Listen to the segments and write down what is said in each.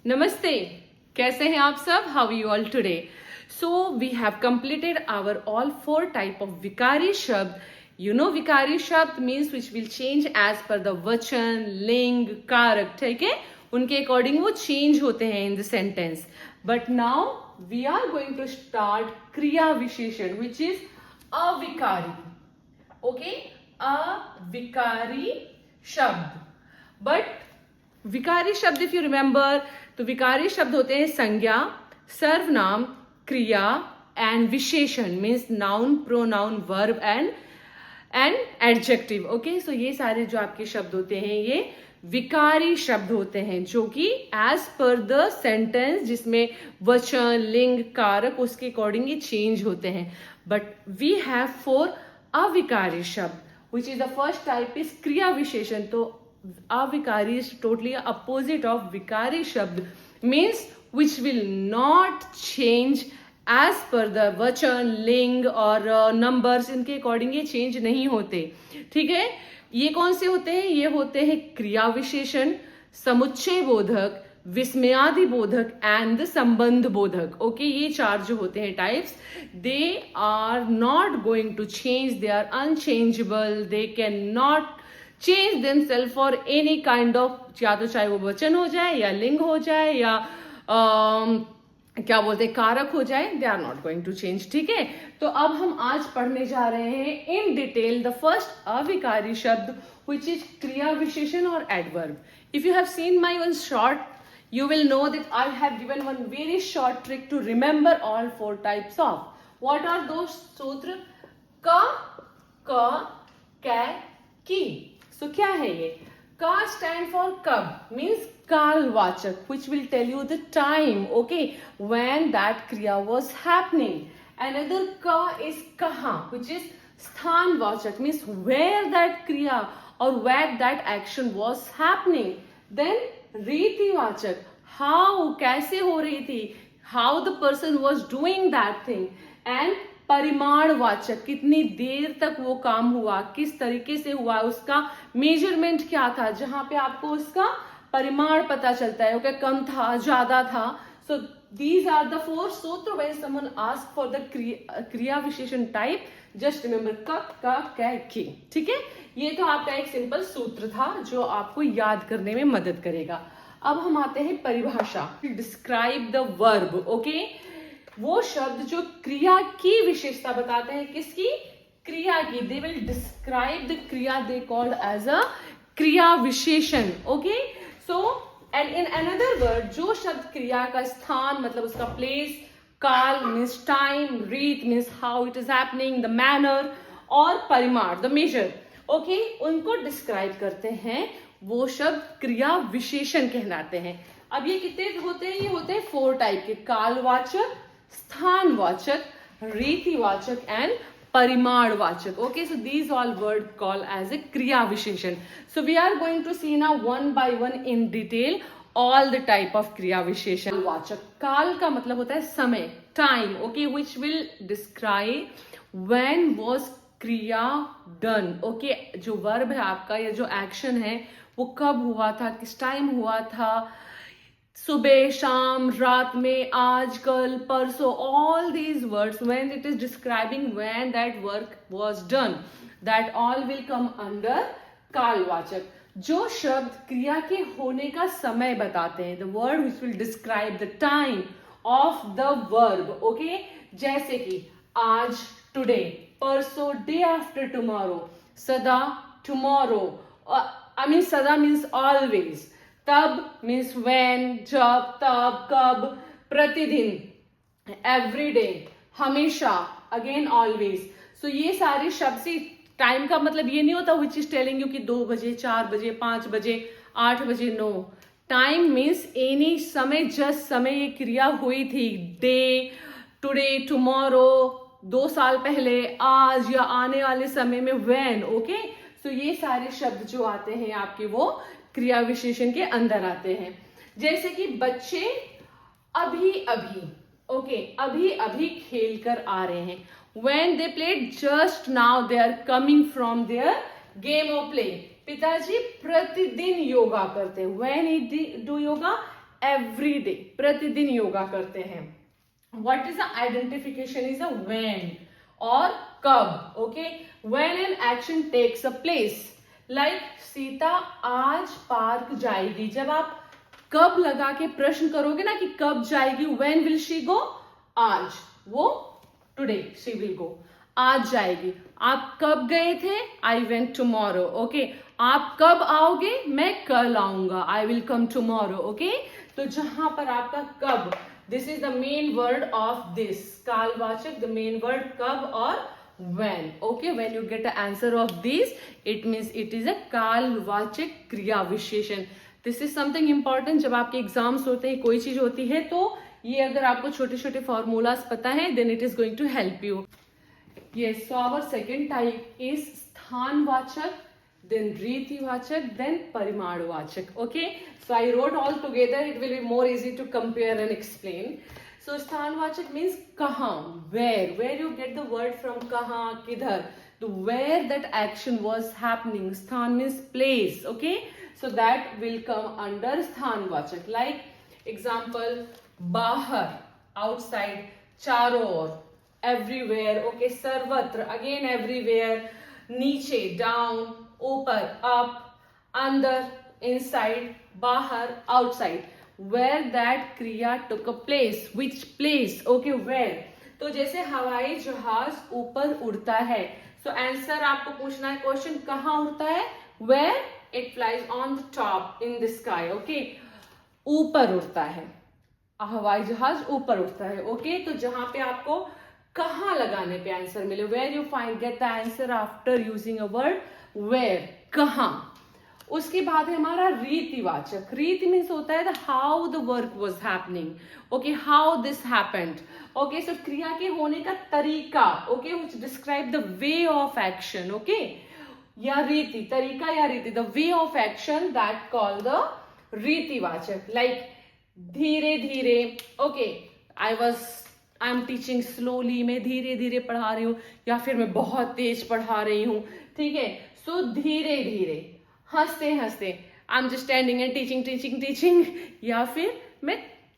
नमस्ते, कैसे हैं आप सब? How you all today? So we have completed our all 4 type of विकारी शब्द. You know विकारी शब्द means which will change as per the वचन, लिंग, कारक. ठीक है, उनके अकॉर्डिंग वो चेंज होते हैं in the sentence. But now we are going to start क्रिया विशेषण विच इज अविकारी. ओके, अविकारी शब्द. बट विकारी शब्द इफ यू रिमेंबर, तो विकारी शब्द होते हैं संज्ञा, सर्वनाम, क्रिया एंड विशेषण means noun, pronoun, verb and adjective. Okay, so ये सारे जो आपके शब्द होते हैं ये विकारी शब्द होते हैं जो कि एज पर द सेंटेंस जिसमें वचन, लिंग, कारक उसके अकॉर्डिंग ये चेंज होते हैं. बट वी हैव 4 अविकारी शब्द which is the first type is क्रिया विशेषण. तो अविकारी is totally opposite of vikari shabd, means which will not change as per the vachan, ling और numbers. इनके अकॉर्डिंग ये चेंज नहीं होते. ठीक है, ये कौन से होते हैं? ये होते हैं क्रिया विशेषण, समुच्चय बोधक, विस्मयादि बोधक एंड संबंध बोधक. ओके, ये 4 जो होते हैं types, they are not going to change, they are unchangeable, they can not change themself for any kind of, या तो चाहे वो वचन हो जाए या लिंग हो जाए या क्या बोलते हैं कारक हो जाए, they are not going to change. ठीक है, तो अब हम आज पढ़ने जा रहे हैं इन डिटेल द फर्स्ट अविकारी शब्द विच इज क्रिया विशेषण और adverb. If you have seen my one short, you will know that I have given one very short trick to remember all 4 types of. What are those सूत्र? का, कै, की. So क्या है ये? का stand for कब, means कालवाचक, which will tell you the time, okay, when that kriya was happening. Another ka is kaha, which is स्थानवाचक, means where that kriya or where that action was happening. Then रीतिवाचक, how, कैसे हो रही थी, how the person was doing that thing. And परिमाणवाचक, कितनी देर तक वो काम हुआ, किस तरीके से हुआ, उसका मेजरमेंट क्या था, जहां पे आपको उसका परिमाण पता चलता है. ओके, कम था, ज्यादा था. सो दीज आर द 4 सूत्र. When someone ask for the क्रिया विशेषण टाइप, जस्ट रिमेंबर का, कै, की. ठीक है, ये तो आपका एक सिंपल सूत्र था जो आपको याद करने में मदद करेगा. अब हम आते हैं परिभाषा. Describe the verb. ओके, वो शब्द जो क्रिया की विशेषता बताते हैं, किसकी? क्रिया की. दे विल डिस्क्राइब द क्रिया, दे कॉल्ड एज अ क्रिया विशेषण. Okay, so and in another word, जो शब्द क्रिया का स्थान मतलब उसका प्लेस, काल मीन्स टाइम, रीत means how it is happening, the manner, और परिमाण द मेजर. ओके, उनको डिस्क्राइब करते हैं, वो शब्द क्रिया विशेषण कहलाते हैं. अब ये कितने होते हैं? ये होते हैं 4 टाइप के, कालवाचक, स्थानवाचक, रीतिवाचक एंड परिमाणवाचक. Okay, so these all word call as a क्रिया विशेषण. So we are going to see now one by one in detail all the type of क्रिया विशेषण. वाचक, काल का मतलब होता है समय, time. Okay, which will describe when was क्रिया डन. ओके, जो वर्ब है आपका या जो एक्शन है वो कब हुआ था, किस टाइम हुआ था, सुबह, शाम, रात में, आज, कल, परसों. All these words when it is describing when that work was done, that all will come under कालवाचक. जो शब्द क्रिया के होने का समय बताते हैं, the word which will describe the time of the verb. Okay, जैसे कि आज, टुडे, परसों, डे आफ्टर टुमारो, सदा, टुमारो. आई मीन सदा मीन्स ऑलवेज, तब मीन्स व्हेन, जब, तब, कब, प्रतिदिन, एवरीडे, हमेशा, अगेन ऑलवेज. सो ये सारे शब्द से टाइम का मतलब ये नहीं होता विच इज टेलिंग यू कि 2 बजे, 4 बजे, 5 बजे, 8 बजे. नो, टाइम मीन्स एनी समय, जस्ट समय ये क्रिया हुई थी. डे, टुडे, टुमारो, 2 साल पहले, आज या आने वाले समय में व्हेन. ओके, सो ये सारे शब्द जो आते हैं आपके वो क्रिया विशेषण के अंदर आते हैं. जैसे कि बच्चे अभी अभी, ओके, अभी अभी खेल कर आ रहे हैं. When they played just now, they are coming from their game of play. पिताजी प्रतिदिन योगा करते हैं. When he do yoga, every day, प्रतिदिन योगा करते हैं. What is the identification is a when or कब. Okay, when an action takes a place. Like Sita आज park जाएगी. जब आप कब लगा के प्रश्न करोगे ना कि कब जाएगी, when will she go, आज, वो today she will go, आज जाएगी. आप कब गए थे, I went tomorrow. Okay, आप कब आओगे, मैं कल आऊंगा, I will come tomorrow. Okay, तो जहां पर आपका कब, this is the main word of this कालवाचक, the main word कब और when. Okay, when you get the answer of these, it means it is a कालवाचक क्रिया विशेषण. This is something important. जब आपके एग्जाम्स होते हैं, कोई चीज होती है, तो ये अगर आपको छोटे छोटे फॉर्मूलाज पता है, then it is going to help you. Yes, so our second type is स्थानवाचक, देन रीतिवाचक, देन परिमाणवाचक. Okay, so I wrote all together, it will be more easy to compare and explain. So स्थानवाचक means कहाँ, where you get the word from, कहाँ, किधर, the where that action was happening. Sthan means place. Okay, so that will come under sthanvachak. Like example, bahar, outside, charo or, everywhere. Okay, sarvatra, again everywhere, niche, down, upar, up, andar, inside, bahar, outside. Where that kriya took a place, which place. Okay, where. तो जैसे हवाई जहाज ऊपर उड़ता है, so answer आपको पूछना है क्वेश्चन, कहाँ उड़ता है, where it flies on the top in the sky. Okay, ऊपर उड़ता है, हवाई जहाज ऊपर उड़ता है. ओके, तो जहां पे आपको कहाँ लगाने पे आंसर मिले, where you find get the answer after using a word where, कहाँ. उसके बाद है हमारा रीतिवाचक. रीति मीन्स होता है how the work was happening. Okay, how this happened. Okay, so क्रिया के होने का तरीका. Okay, which describe the way of action. Okay, या रीति, तरीका या रीति, the way of action, that call the रीतिवाचक. लाइक धीरे धीरे. Okay, I am teaching slowly, मैं धीरे धीरे पढ़ा रही हूँ, या फिर मैं बहुत तेज पढ़ा रही हूँ. ठीक है, सो धीरे धीरे, हंसते हंसते, I am just standing and teaching. या फिर मैं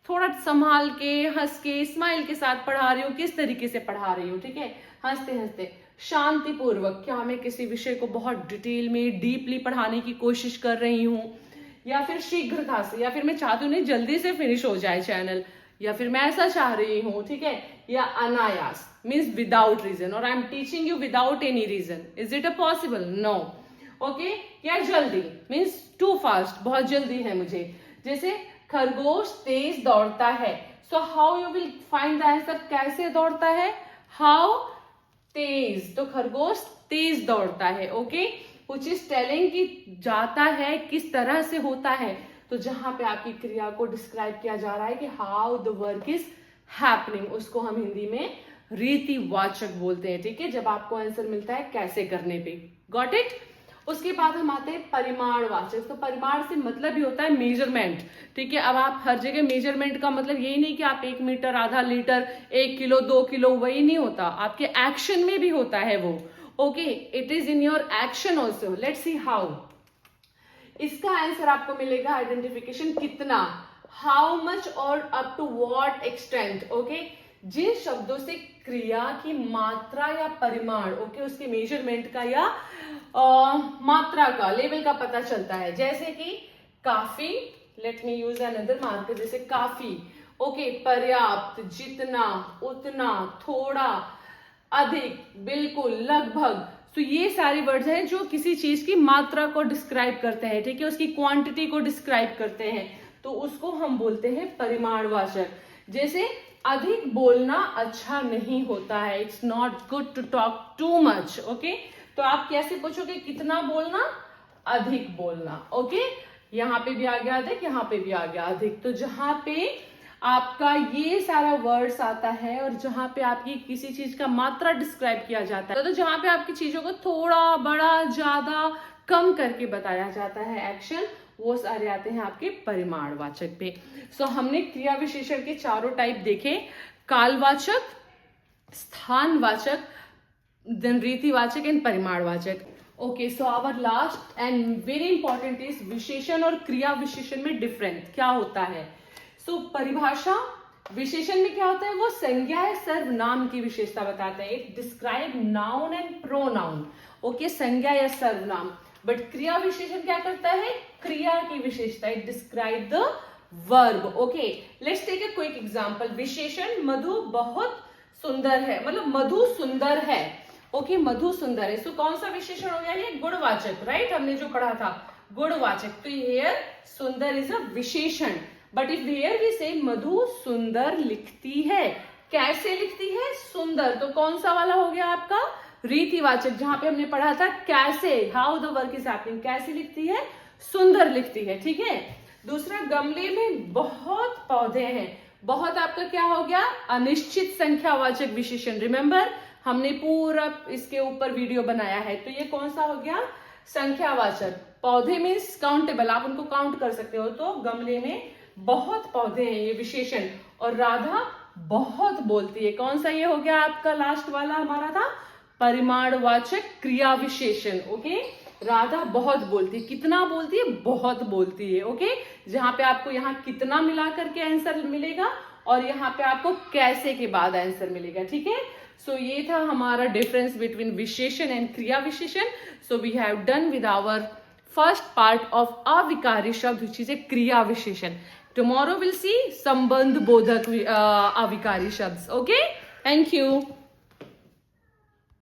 थोड़ा संभाल के, हंस के, स्माइल के साथ पढ़ा रही हूँ, किस तरीके से पढ़ा रही हूँ. ठीक है, हंसते हंसते, शांतिपूर्वक, क्या मैं किसी विषय को बहुत डिटेल में, डीपली पढ़ाने की कोशिश कर रही हूँ. या फिर शीघ्रता से, या फिर मैं चाहती हूँ नहीं जल्दी से फिनिश हो जाए चैनल, या फिर मैं ऐसा चाह रही हूँ. ठीक है, या अनायास मीन्स विदाउट रीजन, और I am teaching you without any reason. Is it a possible? No. Okay, या जल्दी मीन्स टू फास्ट, बहुत जल्दी है मुझे. जैसे खरगोश तेज दौड़ता है, so how you will find the answer, कैसे दौड़ता है, हाउ तेज, तो खरगोश तेज दौड़ता है. ओके, विच इज टेलिंग कि जाता है किस तरह से होता है. तो जहां पे आपकी क्रिया को डिस्क्राइब किया जा रहा है कि how the work is happening, उसको हम हिंदी में रीतिवाचक बोलते हैं. ठीक है, जब आपको आंसर मिलता है कैसे करने पे. Got it. उसके बाद हम आते हैं परिमाणवाचक. तो परिमाण से मतलब ही होता है मेजरमेंट. ठीक है, अब आप हर जगह मेजरमेंट का मतलब यही नहीं कि आप 1 मीटर, आधा लीटर, 1 किलो, 2 किलो, वही नहीं होता, आपके एक्शन में भी होता है वो. Okay, it is in your action also. Let's see how. इसका आंसर आपको मिलेगा आइडेंटिफिकेशन, कितना, हाउ मच और up to what extent. Okay, जिन शब्दों से क्रिया की मात्रा या परिमाण, ओके, उसके मेजरमेंट का या मात्रा का, लेवल का पता चलता है. जैसे कि काफी, let me use another marker, जैसे काफी. ओके, पर्याप्त, जितना, उतना, थोड़ा, अधिक, बिल्कुल, लगभग. तो ये सारे वर्ड्स हैं जो किसी चीज की मात्रा को डिस्क्राइब करते हैं. ठीक है, उसकी क्वांटिटी को डिस्क्राइब करते हैं, तो उसको हम बोलते हैं परिमाणवाचक. जैसे अधिक बोलना अच्छा नहीं होता है, it's not good to talk too much. Okay, तो आप कैसे पूछोगे, कितना बोलना, अधिक बोलना. ओके, यहाँ पे भी आ गया अधिक, यहाँ पे भी आ गया अधिक. तो जहां पे आपका ये सारा वर्ड्स आता है और जहां पे आपकी किसी चीज का मात्रा डिस्क्राइब किया जाता है, तो जहां पे आपकी चीजों को थोड़ा, बड़ा, ज्यादा, कम करके बताया जाता है एक्शन, वो सारे आते हैं आपके परिमाणवाचक पे. सो हमने क्रिया विशेषण के चारों टाइप देखे, कालवाचक, स्थानवाचक, देन रीतिवाचक एंड परिमाणवाचक. Okay, so our last and very important is विशेषण और क्रिया विशेषण में डिफरेंस क्या होता है. सो परिभाषा, विशेषण में क्या होता है, वो संज्ञा है सर्वनाम की विशेषता बताते हैं. It describe noun and pronoun. Okay, संज्ञा या सर्वनाम. बट क्रिया विशेषण क्या करता है, क्रिया की विशेषता. It describe the verb. Okay, let's take a quick example. विशेषण मधु बहुत सुंदर है, मतलब मधु सुंदर है. ओके, मधु सुंदर है. सो कौन सा विशेषण हो गया, ये गुणवाचक. राइट, हमने जो पढ़ा था गुणवाचक. तो हियर सुंदर इज अ विशेषण. बट इफ हियर वी से मधु सुंदर लिखती है, कैसे लिखती है, सुंदर. तो कौन सा वाला हो गया आपका, रीतिवाचक, जहां पे हमने पढ़ा था कैसे, how the work is happening, कैसे लिखती है, सुंदर लिखती है. ठीक है. दूसरा, गमले में बहुत पौधे हैं. बहुत आपका क्या हो गया, अनिश्चित संख्यावाचक विशेषण. रिमेंबर, हमने पूरा इसके ऊपर वीडियो बनाया है. तो ये कौन सा हो गया, संख्यावाचक. पौधे मीन्स काउंटेबल, आप उनको काउंट कर सकते हो. तो गमले में बहुत पौधे हैं, ये विशेषण. और राधा बहुत बोलती है. कौन सा ये हो गया आपका लास्ट वाला हमारा था, परिमाणवाचक क्रिया विशेषण. ओके, राधा बहुत बोलती है. कितना बोलती है, बहुत बोलती है. ओके, जहां पे आपको यहाँ कितना मिला करके आंसर मिलेगा और यहाँ पे आपको कैसे के बाद आंसर मिलेगा. ठीक है. सो ये था हमारा डिफरेंस बिटवीन विशेषण एंड क्रिया विशेषण. So we have done with our first part of अविकारी शब्द व्हिच इज ए क्रिया विशेषण. टुमारो विल सी संबंध बोधक अविकारी शब्द. Okay, thank you.